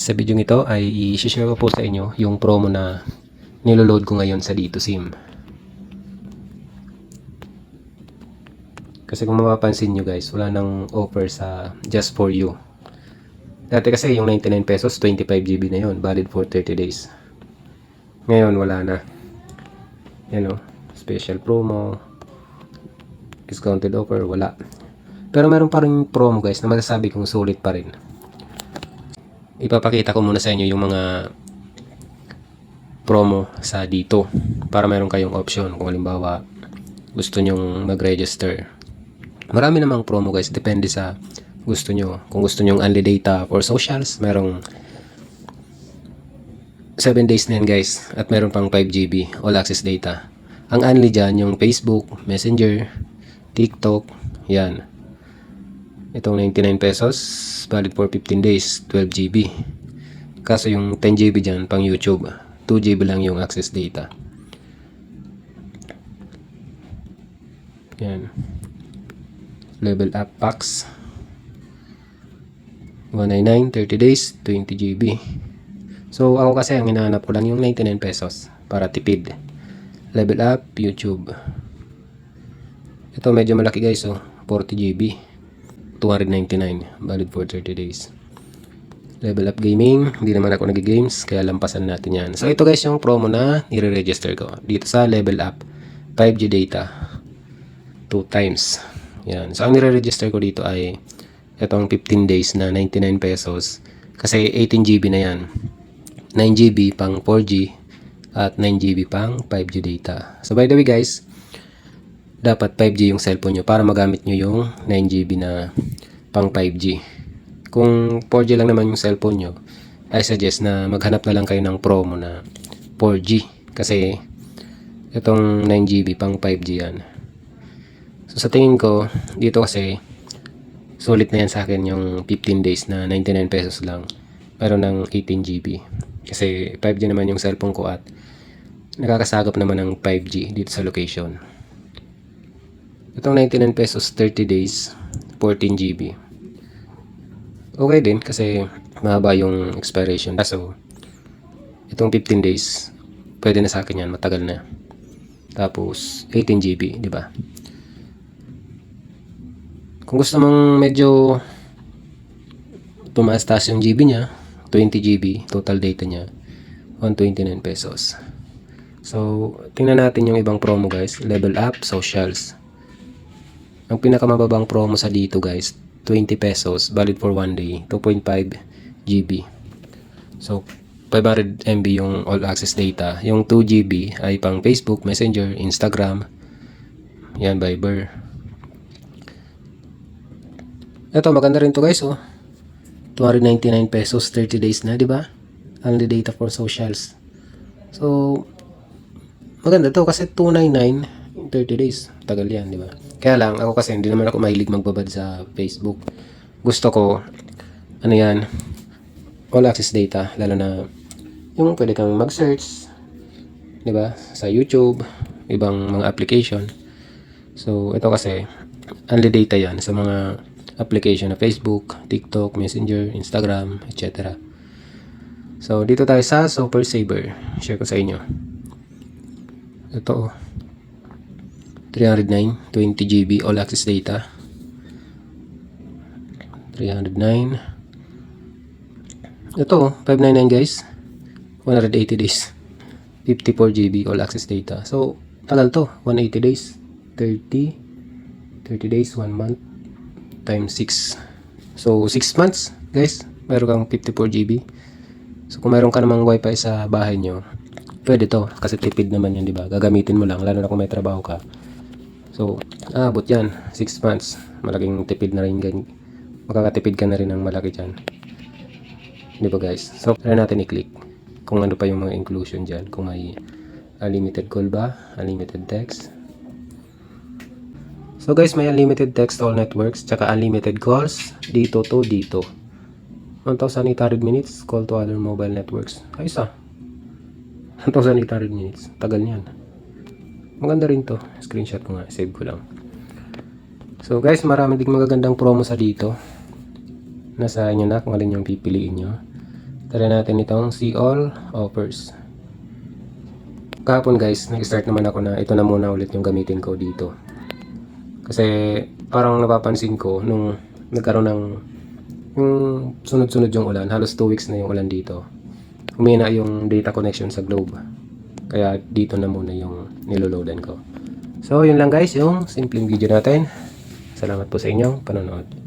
Sa video ito ay i-share ko po sa inyo yung promo na niloload ko ngayon sa Dito SIM. Kasi kung mapapansin nyo guys, wala nang offer sa Just For You. Dati kasi yung 99 pesos, 25 GB na yon, valid for 30 days. Ngayon wala na. Yan o, special promo, discounted offer, wala. Pero meron pa rin promo guys na masasabi kong sulit pa rin. Ipapakita ko muna sa inyo yung mga promo sa Dito para meron kayong option kung halimbawa gusto nyong mag-register. Marami namang promo guys, depende sa gusto nyo. Kung gusto nyong only data for socials, merong 7 days na yan guys, at meron pang 5 GB all access data. Ang only dyan yung Facebook, Messenger, TikTok, yan. Itong 99 pesos, valid for 15 days, 12 GB. Kaso yung 10 GB dyan pang YouTube, 2 GB lang yung access data. Yan. Level up packs. 199, 30 days, 20 GB. So, ako kasi ang hinahanap ko lang yung 99 pesos para tipid. Level up, YouTube. Ito medyo malaki guys, oh. 40 GB. 299, valid for 30 days. Level up gaming, hindi naman ako nag-games, kaya lampasan natin yan. So, ito guys yung promo na nire-register ko. Dito sa level up, 5G data. 2 times. Yan. So, ang nire-register ko dito ay itong 15 days na 99 pesos. Kasi 18 GB na yan. 9 GB pang 4G at 9 GB pang 5G data. So, by the way guys, dapat 5G yung cellphone nyo para magamit nyo yung 9 GB na pang 5G. Kung 4G lang naman yung cellphone nyo, I suggest na maghanap na lang kayo ng promo na 4G. Kasi itong 9 GB pang 5G yan. So sa tingin ko, dito kasi sulit na yan sa akin yung 15 days na 99 pesos lang. Meron ng 18 GB. Kasi 5G naman yung cellphone ko at nakakasagap naman ng 5G dito sa location. Itong 99 pesos 30 days, 14 GB. Okay din kasi mahaba yung expiration. So, itong 15 days, pwede na sa akin yan, matagal na. Tapos, 18 GB, di ba? Kung gusto mong medyo tumaas-taas yung GB niya, 20 GB, total data niya, 129 pesos. So, tingnan natin yung ibang promo guys. Level up, socials. Ang pinakamababang promo sa dito guys, 20 pesos, valid for 1 day, 2.5 GB. So, 500 MB yung all access data. Yung 2 GB ay pang Facebook, Messenger, Instagram, yan, Viber. Ito, maganda rin to guys, oh. 299 pesos, 30 days na, di ba? Only data for socials. So, maganda to kasi 299, 30 days. Tagal yan, di ba? Kaya lang, ako kasi hindi naman ako mahilig magbabad sa Facebook. Gusto ko, ano yan, all access data, lalo na yung pwede kang mag-search, di ba? Sa YouTube, ibang mga application. So, ito kasi, only data yan sa mga application na Facebook, TikTok, Messenger, Instagram, etc. So, dito tayo sa Super Saver. Share ko sa inyo. Ito, 309, 20 GB all access data. 309. Ito, 599 guys. 180 days. 54 GB all access data. So, tagal to. 180 days. 30 days, 1 month. Times 6. So, 6 months, guys. Meron kang 54 GB. So, kung meron ka namang wifi sa bahay nyo, pwede to. Kasi tipid naman yan, di ba? Gagamitin mo lang, lalo na kung may trabaho ka. So, abot yan. 6 months. Malaking tipid na rin. Makakatipid ka na rin ng malaki dyan. Di ba, guys? So, try natin i-click kung ano pa yung mga inclusion dyan. Kung may unlimited call ba, unlimited text. So guys, may unlimited text all networks, tsaka unlimited calls, dito to dito. 1,800 minutes, call to other mobile networks. Ayos ah. 1,800 minutes, tagal niyan. Maganda rin to, screenshot ko nga, save ko lang. So guys, marami ding magagandang promo sa dito. Nasa inyo na kung alin yung pipiliin nyo. Try natin itong see all offers. Kahapon guys, nag-start naman ako na ito na muna ulit yung gamitin ko dito. Kasi parang napapansin ko nung nagkaroon ng yung sunod-sunod yung ulan, halos 2 weeks na yung ulan dito. Humina yung data connection sa Globe. Kaya dito na muna yung niloloadan ko. So yun lang guys yung simpleng video natin. Salamat po sa inyong panonood.